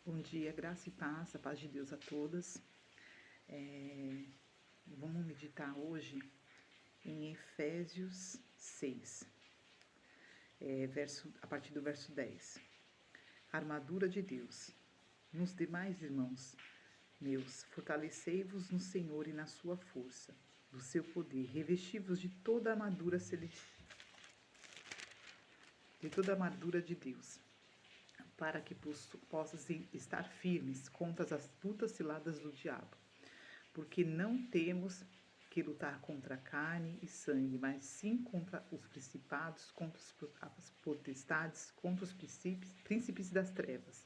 Bom dia, graça e paz, a paz de Deus a todas. Vamos meditar hoje em Efésios 6, a partir do verso 10. Armadura de Deus. Nos demais, irmãos meus, fortalecei-vos no Senhor e na sua força, do seu poder, revesti-vos de toda a armadura celestial, de toda a armadura de Deus, para que possas estar firmes contra as astutas ciladas do diabo. Porque não temos que lutar contra carne e sangue, mas sim contra os principados, contra as potestades, contra os príncipes das trevas,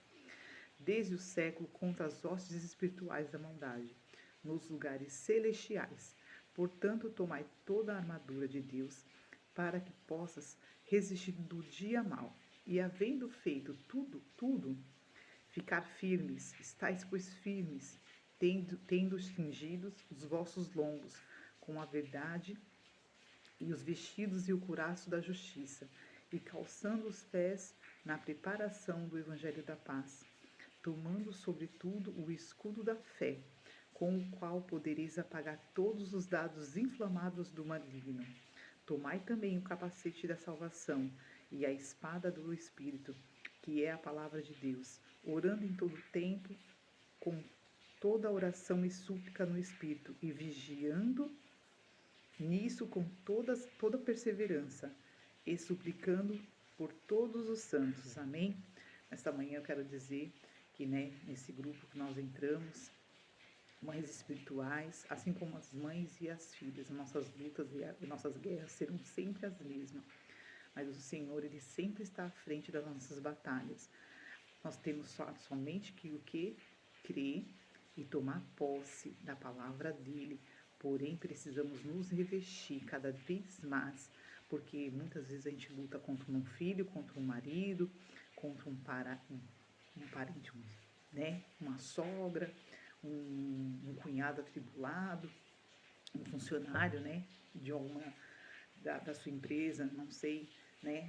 desde o século contra as hostes espirituais da maldade, nos lugares celestiais. Portanto, tomai toda a armadura de Deus, para que possas resistir do dia mau, e havendo feito tudo, ficar firmes. Estais, pois, firmes, tendo cingidos os vossos lombos com a verdade, e os vestidos e o couraço da justiça, e calçando os pés na preparação do evangelho da paz, tomando sobretudo o escudo da fé, com o qual podereis apagar todos os dardos inflamados do maligno. Tomai também o capacete da salvação e a espada do Espírito, que é a palavra de Deus, orando em todo tempo, com toda oração e súplica no Espírito, e vigiando nisso com toda perseverança, e suplicando por todos os santos. Amém? Nesta manhã eu quero dizer que, nesse grupo que nós entramos, mães espirituais, assim como as mães e as filhas, nossas lutas e nossas guerras serão sempre as mesmas. Mas o Senhor, Ele sempre está à frente das nossas batalhas. Nós temos somente que o que? Crer e tomar posse da palavra dEle. Porém, precisamos nos revestir cada vez mais, porque muitas vezes a gente luta contra um filho, contra um marido, contra um parente, uma sogra, um cunhado atribulado, um funcionário, de alguma da sua empresa, não sei,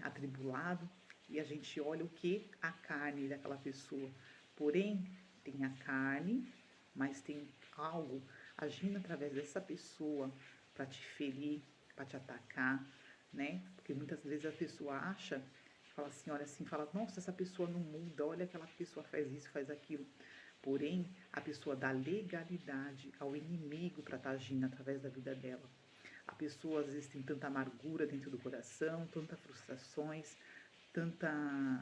atribulado, e a gente olha o que? A carne daquela pessoa. Porém, tem a carne, mas tem algo agindo através dessa pessoa para te ferir, para te atacar, Porque muitas vezes a pessoa acha, fala assim, fala, nossa, essa pessoa não muda, olha aquela pessoa faz isso, faz aquilo. Porém, a pessoa dá legalidade ao inimigo para estar agindo através da vida dela. A pessoa às vezes tem tanta amargura dentro do coração, tantas frustrações, tanta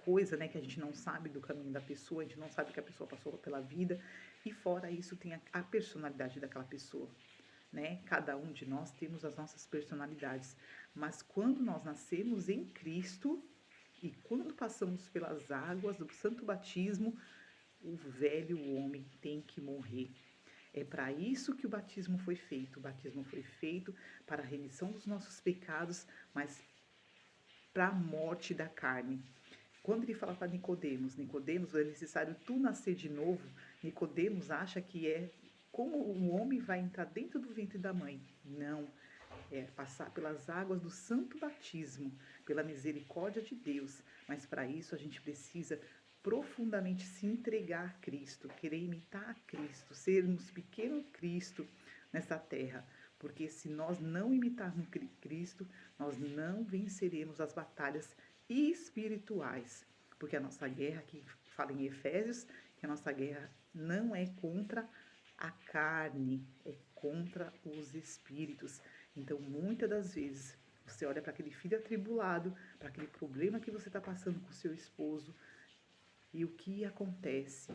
coisa, que a gente não sabe do caminho da pessoa, a gente não sabe que a pessoa passou pela vida, e fora isso tem a personalidade daquela pessoa, Cada um de nós temos as nossas personalidades, mas quando nós nascemos em Cristo e quando passamos pelas águas do santo batismo, o velho homem tem que morrer. É para isso que o batismo foi feito. O batismo foi feito para a remissão dos nossos pecados, mas para a morte da carne. Quando ele fala para Nicodemos, é necessário tu nascer de novo, Nicodemos acha que é como o homem vai entrar dentro do ventre da mãe. Não, é passar pelas águas do santo batismo, pela misericórdia de Deus. Mas para isso a gente precisa profundamente se entregar a Cristo, querer imitar a Cristo, sermos pequeno Cristo nessa terra. Porque se nós não imitarmos Cristo, nós não venceremos as batalhas espirituais. Porque a nossa guerra, que fala em Efésios, que a nossa guerra não é contra a carne, é contra os espíritos. Então, muitas das vezes, você olha para aquele filho atribulado, para aquele problema que você está passando com o seu esposo, e o que acontece?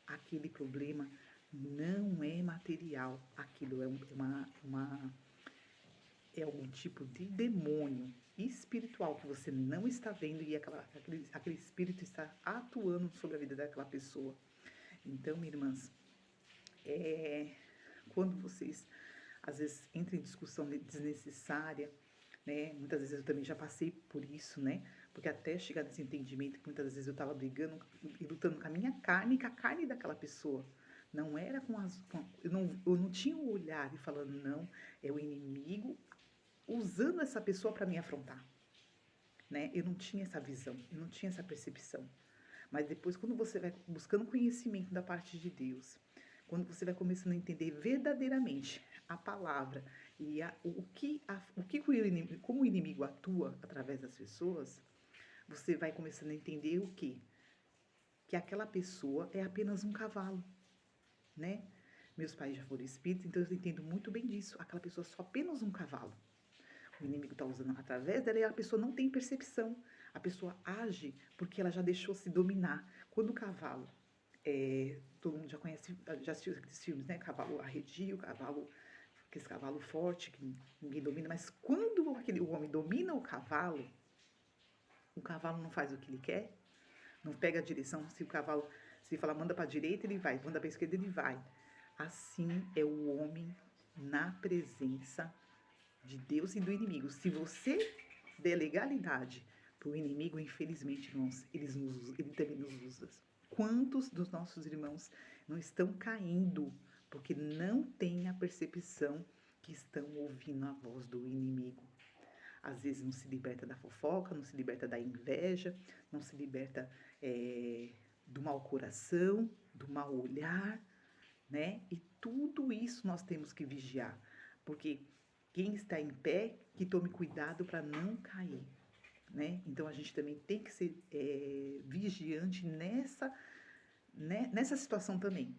Aquele problema não é material, aquilo é algum tipo de demônio espiritual que você não está vendo e aquele espírito está atuando sobre a vida daquela pessoa. Então, minhas irmãs, quando vocês às vezes entram em discussão desnecessária, muitas vezes eu também já passei por isso, porque até chegar nesse entendimento que muitas vezes eu estava brigando e lutando com a minha carne e com a carne daquela pessoa. Não era eu não tinha o olhar e falando, não, é o inimigo usando essa pessoa para me afrontar, Eu não tinha essa visão, eu não tinha essa percepção. Mas depois, quando você vai buscando conhecimento da parte de Deus, quando você vai começando a entender verdadeiramente a palavra e como o inimigo atua através das pessoas, você vai começando a entender o quê? Que aquela pessoa é apenas um cavalo, né? Meus pais já foram espíritos, então eu entendo muito bem disso. Aquela pessoa é só apenas um cavalo. O inimigo está usando através dela e a pessoa não tem percepção. A pessoa age porque ela já deixou se dominar. Quando o cavalo, todo mundo já conhece, já assistiu aqueles filmes, né? Cavalo arredio, aquele cavalo forte que ninguém domina. Mas quando o homem domina o cavalo não faz o que ele quer, não pega a direção. Se ele falar manda para a direita, ele vai, manda para a esquerda, ele vai. Assim é o homem na presença de Deus e do inimigo. Se você der legalidade para o inimigo, infelizmente, irmãos, ele também nos usa. Quantos dos nossos irmãos não estão caindo porque não têm a percepção que estão ouvindo a voz do inimigo? Às vezes não se liberta da fofoca, não se liberta da inveja, não se liberta do mau coração, do mau olhar, né? E tudo isso nós temos que vigiar, porque quem está em pé, que tome cuidado para não cair, né? Então a gente também tem que ser vigiante nessa situação também.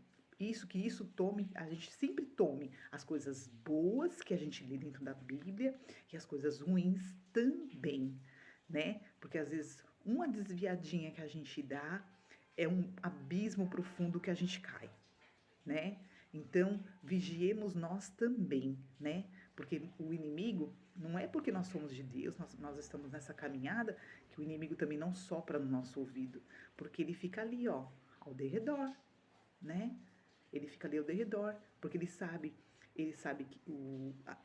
A gente sempre tome as coisas boas que a gente lê dentro da Bíblia e as coisas ruins também, né? Porque às vezes uma desviadinha que a gente dá é um abismo profundo que a gente cai, né? Então, vigiemos nós também, né? Porque o inimigo, não é porque nós somos de Deus, nós estamos nessa caminhada, que o inimigo também não sopra no nosso ouvido, porque ele fica ali, ó, ao derredor, né? Ele fica ali ao derredor, porque ele sabe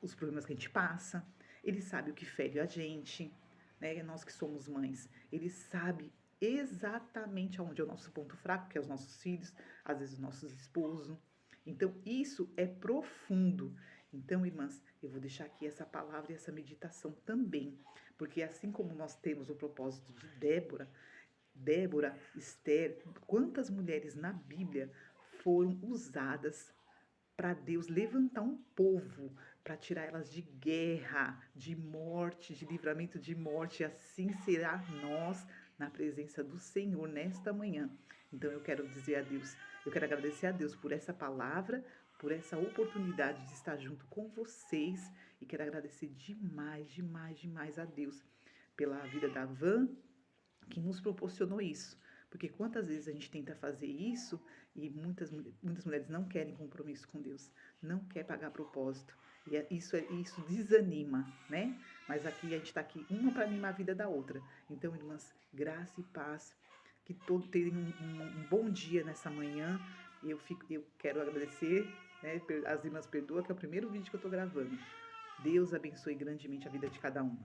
os problemas que a gente passa, ele sabe o que fere a gente, né? Nós que somos mães, ele sabe exatamente aonde é o nosso ponto fraco, que é os nossos filhos, às vezes os nossos esposos. Então, isso é profundo. Então, irmãs, eu vou deixar aqui essa palavra e essa meditação também, porque assim como nós temos o propósito de Débora, Esther, quantas mulheres na Bíblia foram usadas para Deus levantar um povo, para tirar elas de guerra, de morte, de livramento de morte. Assim será nós na presença do Senhor nesta manhã. Então eu quero dizer a Deus, eu quero agradecer a Deus por essa palavra, por essa oportunidade de estar junto com vocês e quero agradecer demais, demais, demais a Deus pela vida da Van, que nos proporcionou isso. Porque quantas vezes a gente tenta fazer isso e muitas mulheres não querem compromisso com Deus, não quer pagar propósito. E isso desanima, né? Mas aqui a gente está aqui, uma para animar a vida da outra. Então, irmãs, graça e paz, que todos tenham um bom dia nessa manhã. Eu quero agradecer, né? As irmãs perdoa, que é o primeiro vídeo que eu estou gravando. Deus abençoe grandemente a vida de cada uma.